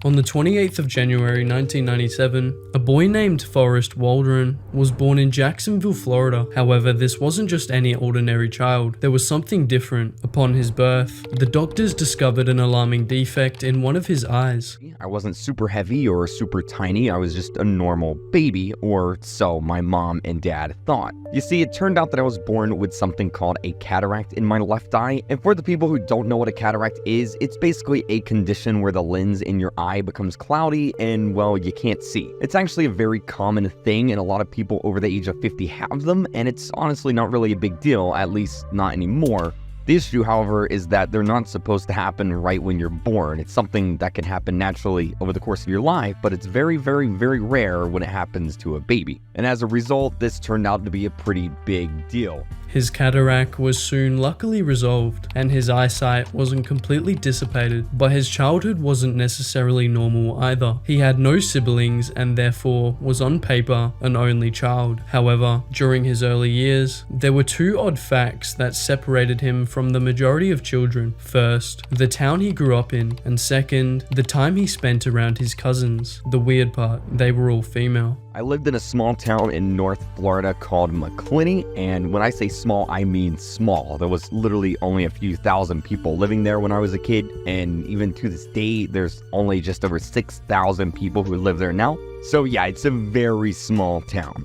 On the 28th of January 1997, a boy named Forrest Waldron was born in Jacksonville, Florida. However, this wasn't just any ordinary child. There was something different. Upon his birth, the doctors discovered an alarming defect in one of his eyes. I wasn't super heavy or super tiny, I was just a normal baby, or so my mom and dad thought. You see, it turned out that I was born with something called a cataract in my left eye, and for the people who don't know what a cataract is, it's basically a condition where the lens in your eye becomes cloudy and, well, you can't see. It's actually a very common thing, and a lot of people over the age of 50 have them, and it's honestly not really a big deal, at least not anymore. The issue, however, is that they're not supposed to happen right when you're born. It's something that can happen naturally over the course of your life, but it's very, very, very rare when it happens to a baby. And as a result, this turned out to be a pretty big deal. His cataract was soon luckily resolved, and his eyesight wasn't completely dissipated, but his childhood wasn't necessarily normal either. He had no siblings and therefore was on paper an only child. However, during his early years, there were two odd facts that separated him from the majority of children. First, the town he grew up in, and second, the time he spent around his cousins. The weird part, they were all female. I lived in a small town in North Florida called McClinney, and when I say small, I mean small. There was literally only a few thousand people living there when I was a kid, and even to this day, there's only just over 6,000 people who live there now. So yeah, it's a very small town.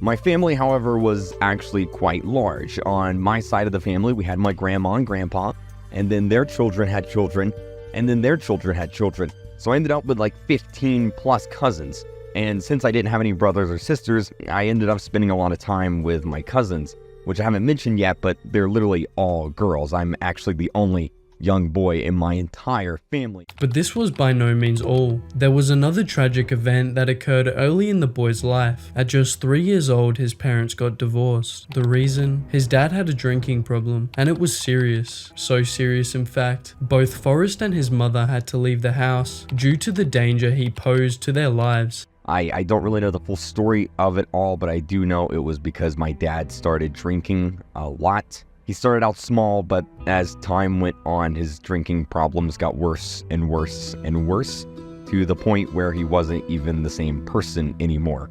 My family, however, was actually quite large. On my side of the family, we had my grandma and grandpa, and then their children had children, and then their children had children. So I ended up with like 15 plus cousins. And since I didn't have any brothers or sisters, I ended up spending a lot of time with my cousins, which I haven't mentioned yet, but they're literally all girls. I'm actually the only young boy in my entire family. But this was by no means all. There was another tragic event that occurred early in the boy's life. At just 3 years old, his parents got divorced. The reason? His dad had a drinking problem, and it was serious. So serious, in fact, both Forrest and his mother had to leave the house due to the danger he posed to their lives. I don't really know the full story of it all, but I do know it was because my dad started drinking a lot. He started out small, but as time went on, his drinking problems got worse and worse and worse, to the point where he wasn't even the same person anymore.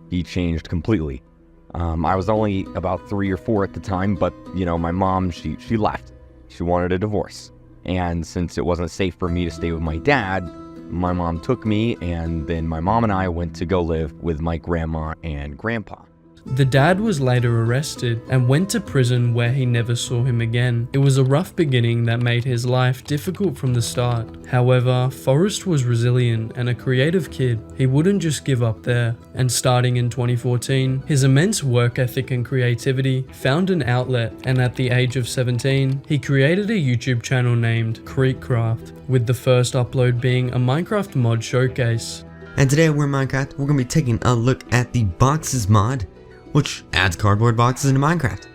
He changed completely. I was only about 3 or 4 at the time, but, you know, my mom, she left. She wanted a divorce. And since it wasn't safe for me to stay with my dad, my mom took me, and then my mom and I went to go live with my grandma and grandpa. The dad was later arrested and went to prison where he never saw him again. It was a rough beginning that made his life difficult from the start. However, Forrest was resilient and a creative kid. He wouldn't just give up there. And starting in 2014, his immense work ethic and creativity found an outlet, and at the age of 17, he created a YouTube channel named KreekCraft, with the first upload being a Minecraft mod showcase. And today we're in Minecraft, we're going to be taking a look at the boxes mod, which adds cardboard boxes into Minecraft.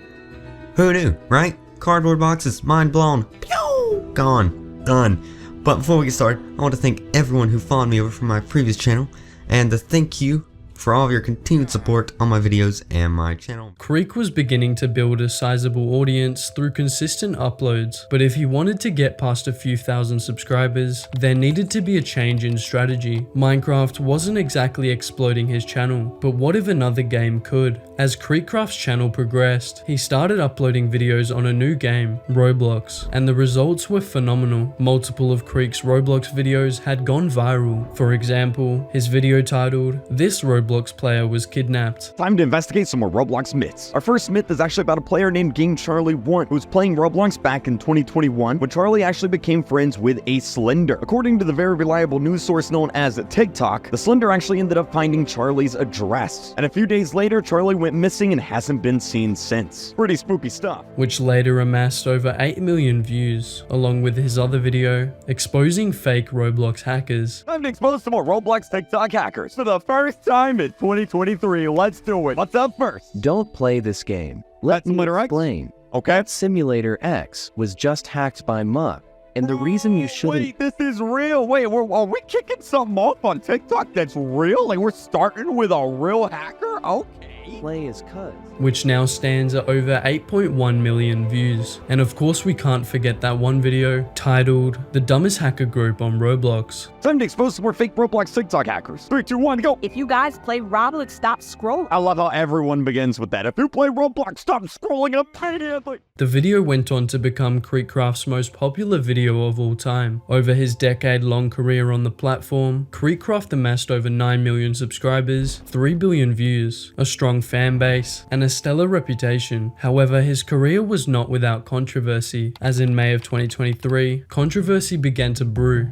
Who knew, right? Cardboard boxes, mind blown, pew, gone, done. But before we get started, I want to thank everyone who followed me over from my previous channel, and to thank you for all of your continued support on my videos and my channel. Kreek was beginning to build a sizable audience through consistent uploads, but if he wanted to get past a few thousand subscribers, there needed to be a change in strategy. Minecraft wasn't exactly exploding his channel, but what if another game could? As KreekCraft's channel progressed, he started uploading videos on a new game, Roblox, and the results were phenomenal. Multiple of Kreek's Roblox videos had gone viral. For example, his video titled, "This Roblox player was kidnapped." Time to investigate some more Roblox myths. Our first myth is actually about a player named Game Charlie 1 who was playing Roblox back in 2021 when Charlie actually became friends with a Slender. According to the very reliable news source known as TikTok, the Slender actually ended up finding Charlie's address. And a few days later, Charlie went missing and hasn't been seen since. Pretty spooky stuff. Which later amassed over 8 million views, along with his other video, exposing fake Roblox hackers. Time to expose some more Roblox TikTok hackers. For the first time in 2023, let's do it. What's up first? Don't play this game. Let me Simulator X? explain. Okay. Simulator X was just hacked by Muck, and the reason you shouldn't... Wait, this is real. Wait, are we kicking something off on TikTok that's real? Like we're starting with a real hacker? Okay. play as cuz. which now stands at over 8.1 million views. And of course we can't forget that one video titled "The Dumbest Hacker Group on Roblox." Time to expose some more fake Roblox TikTok hackers. 3, 2, 1, go! If you guys play Roblox, stop scrolling. I love how everyone begins with that. If you play Roblox, stop scrolling immediately. The video went on to become KreekCraft's most popular video of all time. Over his decade-long career on the platform, KreekCraft amassed over 9 million subscribers, 3 billion views, a strong fan base, and a stellar reputation. However, his career was not without controversy, as in May of 2023, controversy began to brew.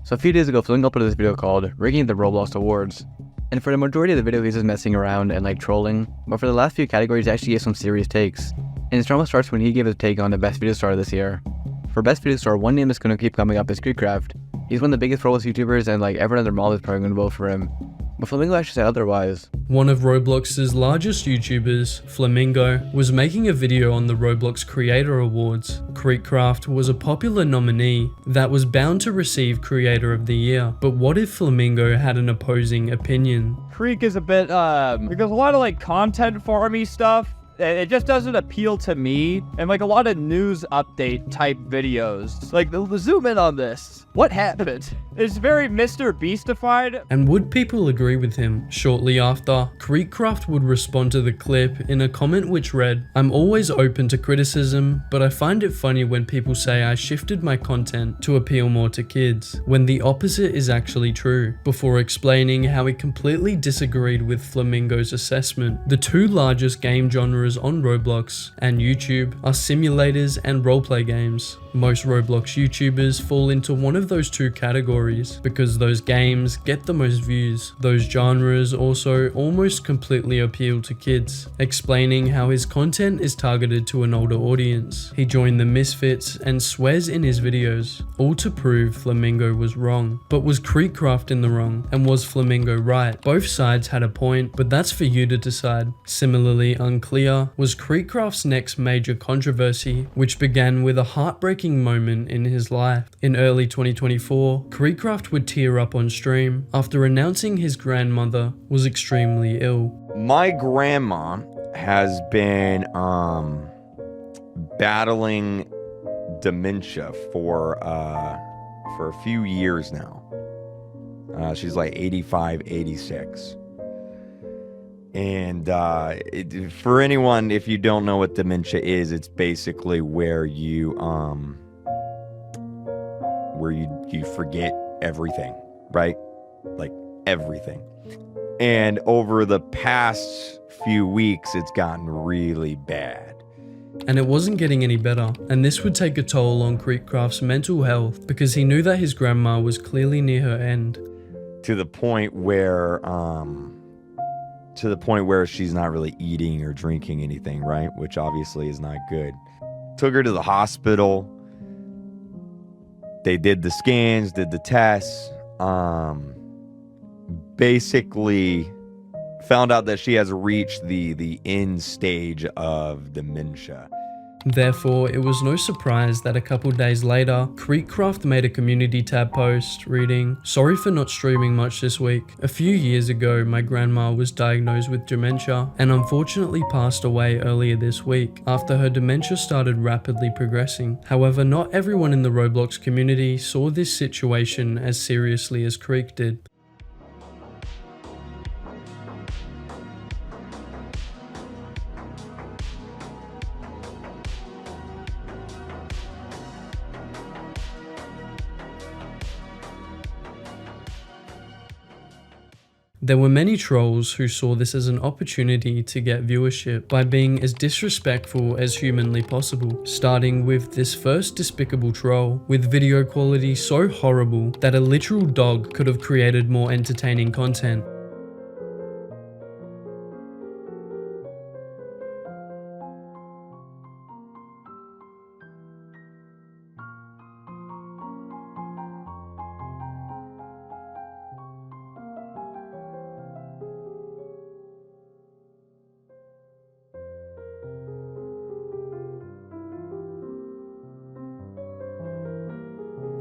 So a few days ago, Flamingo uploaded this video called "Rigging the Roblox Awards." And for the majority of the video, he's just messing around and like trolling. But for the last few categories, he actually gave some serious takes. And his drama starts when he gave his take on the best video star this year. For best video star, one name that's going to keep coming up is KreekCraft. He's one of the biggest Roblox YouTubers, and like everyone in their mall is probably going to vote for him. But Flamingo actually said otherwise. One of Roblox's largest YouTubers, Flamingo, was making a video on the Roblox Creator Awards. KreekCraft was a popular nominee that was bound to receive Creator of the Year. But what if Flamingo had an opposing opinion? Kreek is a bit, because a lot of like content farmy stuff, it just doesn't appeal to me, and like a lot of news update type videos. Like, zoom in on this. What happened? It's very Mr. Beastified. And would people agree with him? Shortly after, KreekCraft would respond to the clip in a comment which read, "I'm always open to criticism, but I find it funny when people say I shifted my content to appeal more to kids, when the opposite is actually true," before explaining how he completely disagreed with Flamingo's assessment. The two largest game genres on Roblox and YouTube are simulators and roleplay games. Most Roblox YouTubers fall into one of those two categories because those games get the most views. Those genres also almost completely appeal to kids, explaining how his content is targeted to an older audience. He joined the Misfits and swears in his videos, all to prove Flamingo was wrong. But was KreekCraft in the wrong, and was Flamingo right? Both sides had a point, but that's for you to decide. Similarly unclear was KreekCraft's next major controversy, which began with a heartbreaking moment in his life. In early 2024, KreekCraft would tear up on stream after announcing his grandmother was extremely ill. My grandma has been battling dementia for a few years now. She's like 85, 86. And for anyone, if you don't know what dementia is, it's basically where you forget everything, right? Like everything. And over the past few weeks, it's gotten really bad. And it wasn't getting any better, and this would take a toll on KreekCraft's mental health because he knew that his grandma was clearly near her end. To the point where she's not really eating or drinking anything, right? Which obviously is not good. Took her to the hospital. They did the scans, did the tests. Basically found out that she has reached the end stage of dementia. Therefore, it was no surprise that a couple days later, KreekCraft made a community tab post reading, "Sorry for not streaming much this week. A few years ago, my grandma was diagnosed with dementia and unfortunately passed away earlier this week after her dementia started rapidly progressing. However, not everyone in the Roblox community saw this situation as seriously as Kreek did." There were many trolls who saw this as an opportunity to get viewership by being as disrespectful as humanly possible, starting with this first despicable troll with video quality so horrible that a literal dog could have created more entertaining content.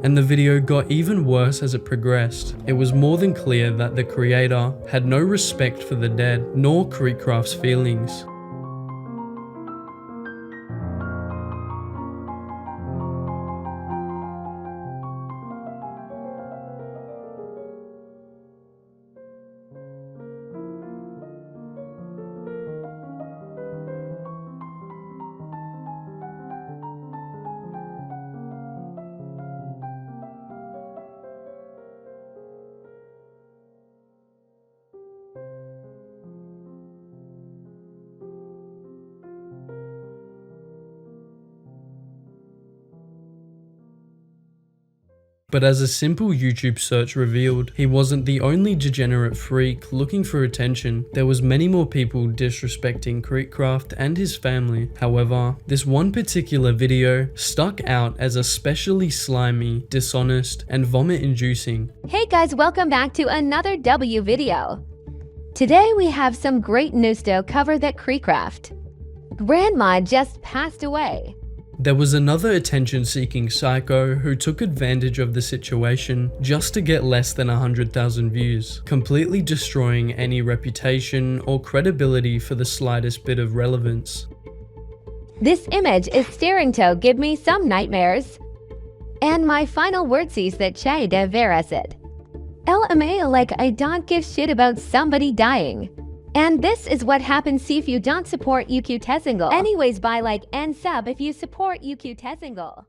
and the video got even worse as it progressed. It was more than clear that the creator had no respect for the dead, nor KreekCraft's feelings. But as a simple YouTube search revealed, he wasn't the only degenerate freak looking for attention. There was many more people disrespecting KreekCraft and his family. However, this one particular video stuck out as especially slimy, dishonest, and vomit-inducing. Hey guys, welcome back to another W video. Today we have some great news to cover that KreekCraft grandma just passed away. There was another attention-seeking psycho who took advantage of the situation just to get less than 100,000 views, completely destroying any reputation or credibility for the slightest bit of relevance. This image is starting to give me some nightmares. And my final words is that Che de Verasid. LMA, like I don't give shit about somebody dying. And this is what happens if you don't support UQ Tessingle. Anyways, buy, like, and sub if you support UQ Tessingle.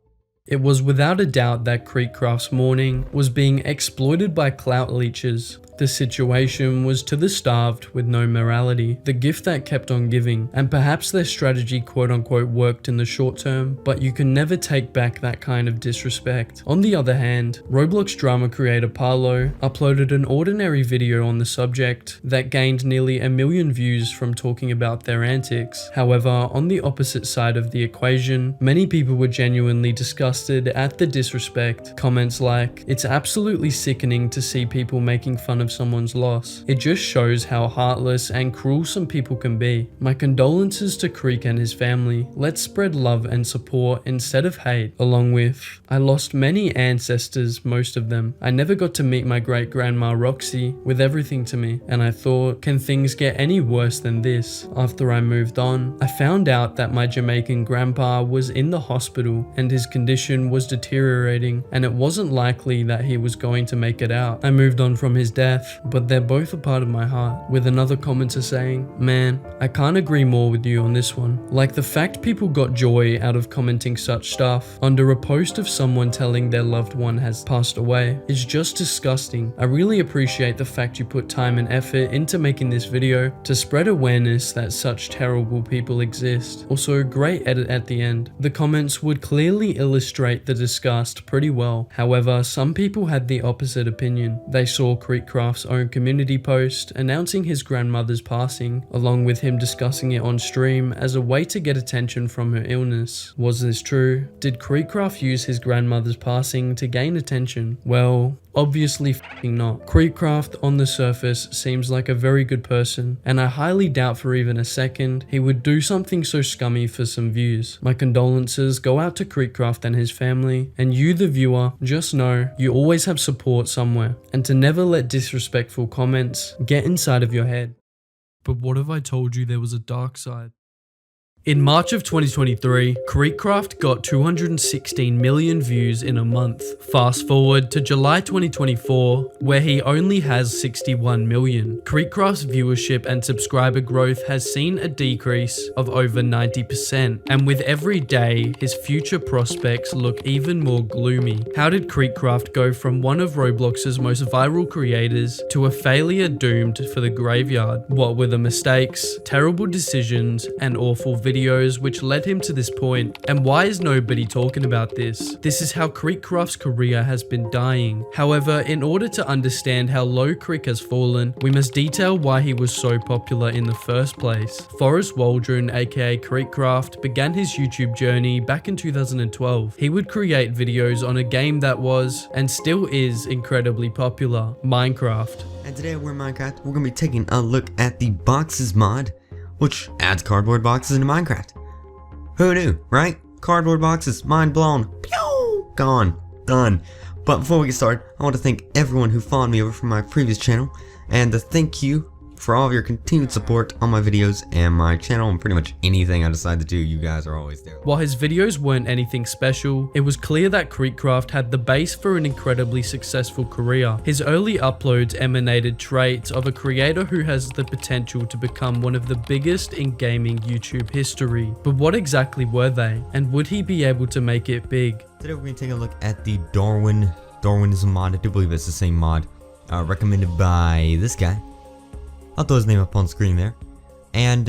It was without a doubt that KreekCraft's mourning was being exploited by clout leechers. The situation was to the starved with no morality, the gift that kept on giving, and perhaps their strategy quote-unquote worked in the short term, but you can never take back that kind of disrespect. On the other hand, Roblox drama creator Parlo uploaded an ordinary video on the subject that gained nearly 1 million views from talking about their antics. However, on the opposite side of the equation, many people were genuinely disgusted at the disrespect. Comments like, "It's absolutely sickening to see people making fun of someone's loss. It just shows how heartless and cruel some people can be. My condolences to Kreek and his family. Let's spread love and support instead of hate." Along with, "I lost many ancestors, most of them. I never got to meet my great grandma Roxy with everything to me, and I thought, can things get any worse than this? After I moved on, I found out that my Jamaican grandpa was in the hospital and his condition was deteriorating, and it wasn't likely that he was going to make it out. I moved on from his death, but they're both a part of my heart." With another commenter saying, "Man, I can't agree more with you on this one. Like, the fact people got joy out of commenting such stuff under a post of someone telling their loved one has passed away is just disgusting. I really appreciate the fact you put time and effort into making this video to spread awareness that such terrible people exist. Also, great edit at the end." The comments would clearly illustrate the disgust pretty well. However, some people had the opposite opinion. They saw KreekCraft's own community post announcing his grandmother's passing, along with him discussing it on stream as a way to get attention from her illness. Was this true? Did KreekCraft use his grandmother's passing to gain attention? Well, obviously f***ing not. KreekCraft on the surface seems like a very good person, and I highly doubt for even a second he would do something so scummy for some views. My condolences go out to KreekCraft and his family, and you the viewer, just know you always have support somewhere, and to never let disrespectful comments get inside of your head. But what if I told you there was a dark side? In March of 2023, KreekCraft got 216 million views in a month. Fast forward to July 2024, where he only has 61 million. KreekCraft's viewership and subscriber growth has seen a decrease of over 90%, and with every day, his future prospects look even more gloomy. How did KreekCraft go from one of Roblox's most viral creators to a failure doomed for the graveyard? What were the mistakes, terrible decisions, and awful videos which led him to this point, and why is nobody talking about this? This is how KreekCraft's career has been dying. However, in order to understand how low Kreek has fallen, we must detail why he was so popular in the first place. Forrest Waldron, aka KreekCraft, began his YouTube journey back in 2012. He would create videos on a game that was, and still is, incredibly popular, Minecraft. And today we're in Minecraft, we're gonna be taking a look at the boxes mod, which adds cardboard boxes into Minecraft. Who knew, right? Cardboard boxes, mind blown. Pew! Gone. Done. But before we get started, I want to thank everyone who followed me over from my previous channel, and to thank you for all of your continued support on my videos and my channel, and pretty much anything I decide to do, you guys are always there. While his videos weren't anything special, it was clear that KreekCraft had the base for an incredibly successful career. His early uploads emanated traits of a creator who has the potential to become one of the biggest in gaming YouTube history. But what exactly were they, and would he be able to make it big? Today we're going to take a look at the Darwinism mod. I do believe it's the same mod, recommended by this guy. I'll throw his name up on screen there. And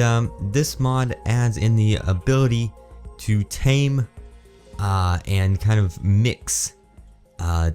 this mod adds in the ability to tame and kind of mix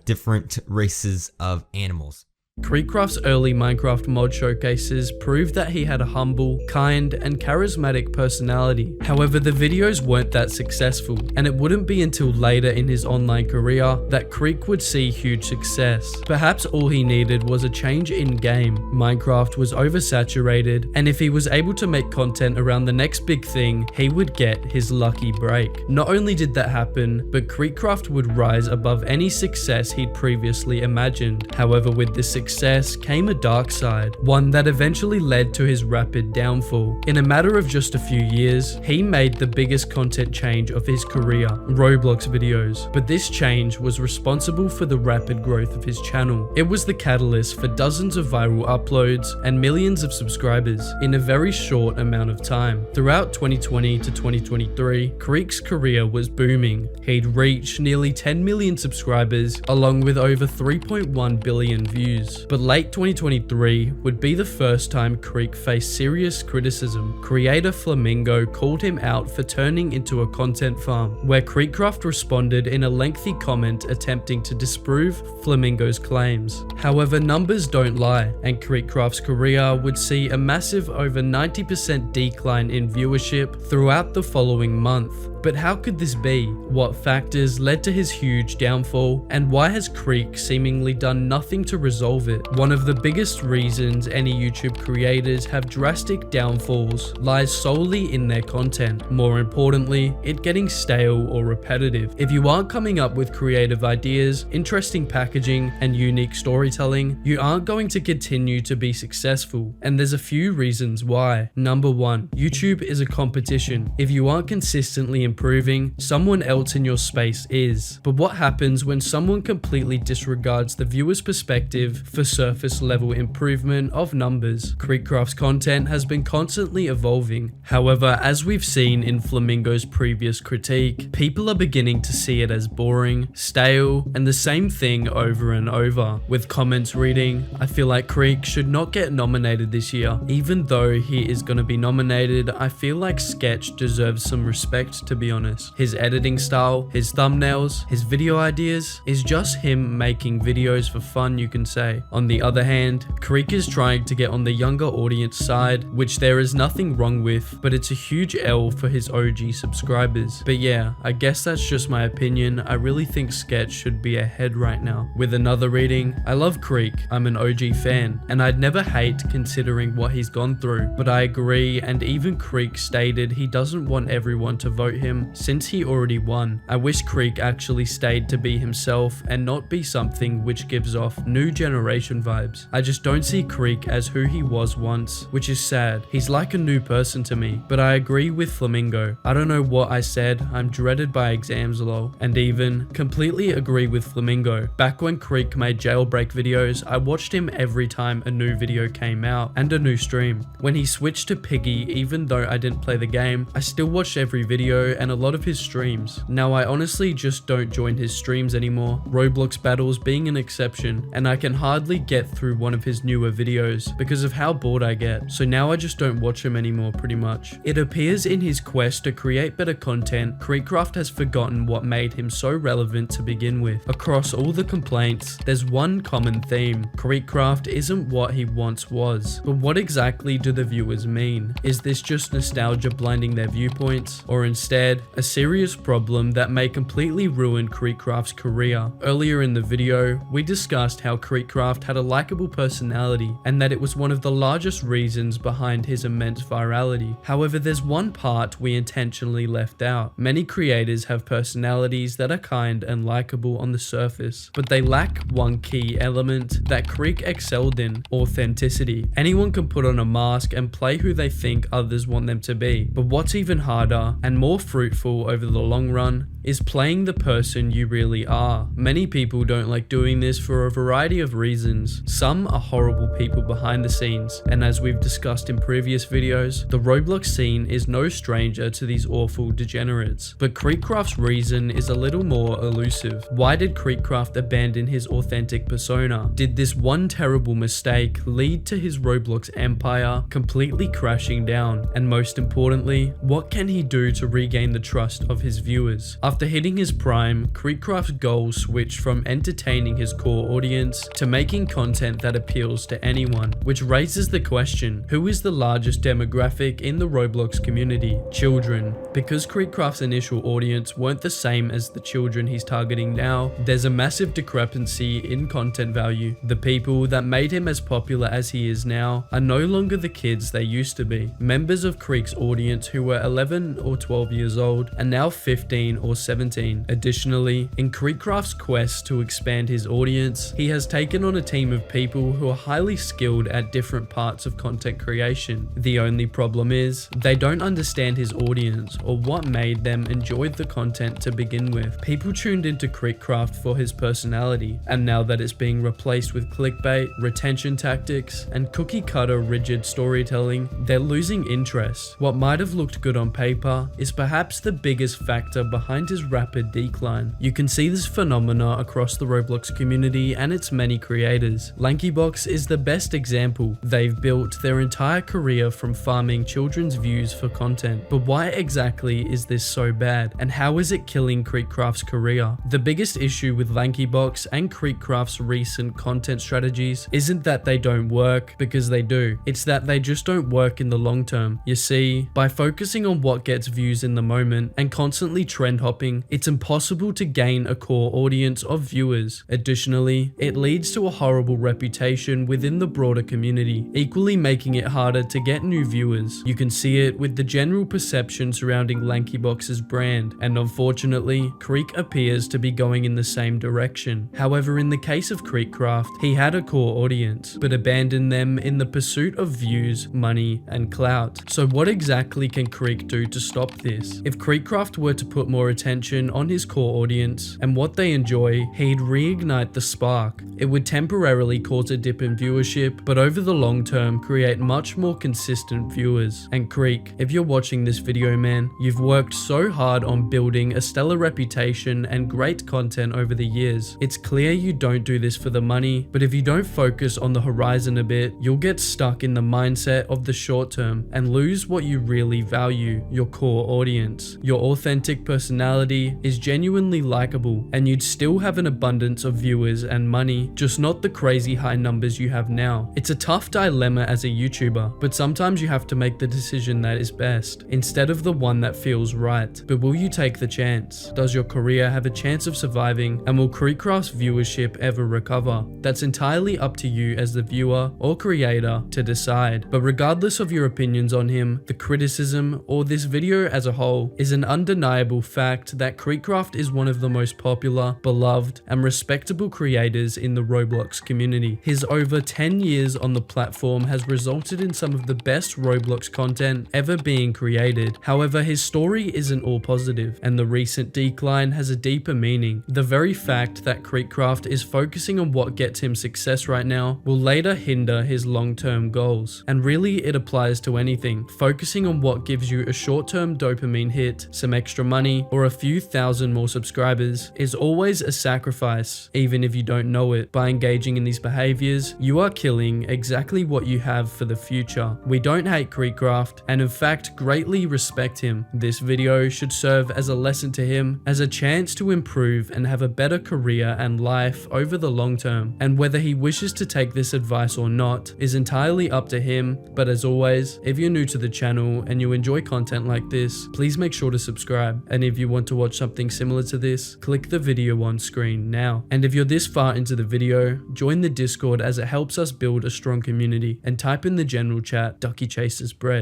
different races of animals. KreekCraft's early Minecraft mod showcases proved that he had a humble, kind, and charismatic personality. However, the videos weren't that successful, and it wouldn't be until later in his online career that Kreek would see huge success. Perhaps all he needed was a change in game. Minecraft was oversaturated, and if he was able to make content around the next big thing, he would get his lucky break. Not only did that happen, but KreekCraft would rise above any success he'd previously imagined. However, with this success came a dark side, one that eventually led to his rapid downfall. In a matter of just a few years, he made the biggest content change of his career, Roblox videos, but this change was responsible for the rapid growth of his channel. It was the catalyst for dozens of viral uploads and millions of subscribers in a very short amount of time. Throughout 2020 to 2023, Kreek's career was booming. He'd reached nearly 10 million subscribers along with over 3.1 billion views. But late 2023 would be the first time Kreek faced serious criticism. Creator Flamingo called him out for turning into a content farm, where KreekCraft responded in a lengthy comment attempting to disprove Flamingo's claims. However, numbers don't lie, and KreekCraft's career would see a massive over 90% decline in viewership throughout the following month. But how could this be? What factors led to his huge downfall, and why has Kreek seemingly done nothing to resolve it? One of the biggest reasons any YouTube creators have drastic downfalls lies solely in their content. More importantly, it getting stale or repetitive. If you aren't coming up with creative ideas, interesting packaging, and unique storytelling, you aren't going to continue to be successful. And there's a few reasons why. Number 1, YouTube is a competition. If you aren't consistently improving, someone else in your space is. But what happens when someone completely disregards the viewer's perspective for surface level improvement of numbers? KreekCraft's content has been constantly evolving. However, as we've seen in Flamingo's previous critique, people are beginning to see it as boring, stale, and the same thing over and over. With comments reading, "I feel like Kreek should not get nominated this year. Even though he is going to be nominated, I feel like Sketch deserves some respect, to be honest. His editing style, his thumbnails, his video ideas is just him making videos for fun, you can say." On the other hand, Kreek is trying to get on the younger audience side, which there is nothing wrong with, but it's a huge L for his OG subscribers. But yeah, I guess that's just my opinion. I really think Sketch should be ahead right now. With another reading, "I love Kreek, I'm an OG fan, and I'd never hate considering what he's gone through, but I agree, and even Kreek stated he doesn't want everyone to vote him since he already won. I wish Kreek actually stayed to be himself and not be something which gives off new generation vibes. I just don't see Kreek as who he was once, which is sad. He's like a new person to me, but I agree with Flamingo. I don't know what I said, I'm dreaded by exams lol." And even completely agree with Flamingo. Back when Kreek made jailbreak videos, I watched him every time a new video came out and a new stream. When he switched to Piggy, even though I didn't play the game, I still watched every video and a lot of his streams. Now I honestly just don't join his streams anymore, Roblox battles being an exception, and I can hardly get through one of his newer videos because of how bored I get, so now I just don't watch him anymore pretty much. It appears in his quest to create better content, KreekCraft has forgotten what made him so relevant to begin with. Across all the complaints, there's one common theme. KreekCraft isn't what he once was. But what exactly do the viewers mean? Is this just nostalgia blinding their viewpoints? Or instead, Instead, a serious problem that may completely ruin KreekCraft's career. Earlier in the video, we discussed how KreekCraft had a likable personality and that it was one of the largest reasons behind his immense virality. However, there's one part we intentionally left out. Many creators have personalities that are kind and likable on the surface, but they lack one key element that Kreek excelled in: authenticity. Anyone can put on a mask and play who they think others want them to be, but what's even harder and more fruitful over the long run is playing the person you really are. Many people don't like doing this for a variety of reasons. Some are horrible people behind the scenes, and as we've discussed in previous videos, the Roblox scene is no stranger to these awful degenerates. But KreekCraft's reason is a little more elusive. Why did KreekCraft abandon his authentic persona? Did this one terrible mistake lead to his Roblox empire completely crashing down? And most importantly, what can he do to regain the trust of his viewers? After hitting his prime, KreekCraft's goals switched from entertaining his core audience to making content that appeals to anyone, which raises the question, who is the largest demographic in the Roblox community? Children. Because KreekCraft's initial audience weren't the same as the children he's targeting now, there's a massive discrepancy in content value. The people that made him as popular as he is now are no longer the kids they used to be. Members of Kreek's audience who were 11 or 12 years old are now 15 or 17. Additionally, in KreekCraft's quest to expand his audience, he has taken on a team of people who are highly skilled at different parts of content creation. The only problem is, they don't understand his audience or what made them enjoy the content to begin with. People tuned into KreekCraft for his personality, and now that it's being replaced with clickbait, retention tactics, and cookie-cutter rigid storytelling, they're losing interest. What might have looked good on paper is perhaps the biggest factor behind his rapid decline. You can see this phenomena across the Roblox community and its many creators. Lankybox is the best example. They've built their entire career from farming children's views for content. But why exactly is this so bad, and how is it killing KreekCraft's career? The biggest issue with Lankybox and KreekCraft's recent content strategies isn't that they don't work, because they do. It's that they just don't work in the long term. You see, by focusing on what gets views in the moment and constantly trend hopping, it's impossible to gain a core audience of viewers. Additionally, it leads to a horrible reputation within the broader community, equally making it harder to get new viewers. You can see it with the general perception surrounding Lankybox's brand, and unfortunately, Kreek appears to be going in the same direction. However, in the case of KreekCraft, he had a core audience, but abandoned them in the pursuit of views, money, and clout. So what exactly can Kreek do to stop this? If KreekCraft were to put more attention on his core audience and what they enjoy, he'd reignite the spark. It would temporarily cause a dip in viewership, but over the long term create much more consistent viewers. And Kreek, if you're watching this video, man, you've worked so hard on building a stellar reputation and great content over the years. It's clear you don't do this for the money, but if you don't focus on the horizon a bit, you'll get stuck in the mindset of the short term and lose what you really value, your core audience. Your authentic personality is genuinely likable, and you'd still have an abundance of viewers and money, just not the crazy high numbers you have now. It's a tough dilemma as a YouTuber, but sometimes you have to make the decision that is best, instead of the one that feels right. But will you take the chance? Does your career have a chance of surviving, and will KreekCraft's viewership ever recover? That's entirely up to you as the viewer or creator to decide. But regardless of your opinions on him, the criticism, or this video as a whole, is an undeniable fact that KreekCraft is one of the most popular, beloved, and respectable creators in the Roblox community. His over 10 years on the platform has resulted in some of the best Roblox content ever being created. However, his story isn't all positive, and the recent decline has a deeper meaning. The very fact that KreekCraft is focusing on what gets him success right now will later hinder his long-term goals. And really, it applies to anything. Focusing on what gives you a short-term dopamine hit, some extra money, or a few thousand more subscribers is always a sacrifice, even if you don't know it. By engaging in these behaviors, you are killing exactly what you have for the future. We don't hate KreekCraft, and in fact greatly respect him. This video should serve as a lesson to him, as a chance to improve and have a better career and life over the long term. And whether he wishes to take this advice or not is entirely up to him. But as always, if you're new to the channel and you enjoy content like this, please make sure to subscribe. And if you want to watch something similar to this, click the video on screen now. And if you're this far into the video, join the Discord, as it helps us build a strong community, and type in the general chat "Ducky Chases Bread."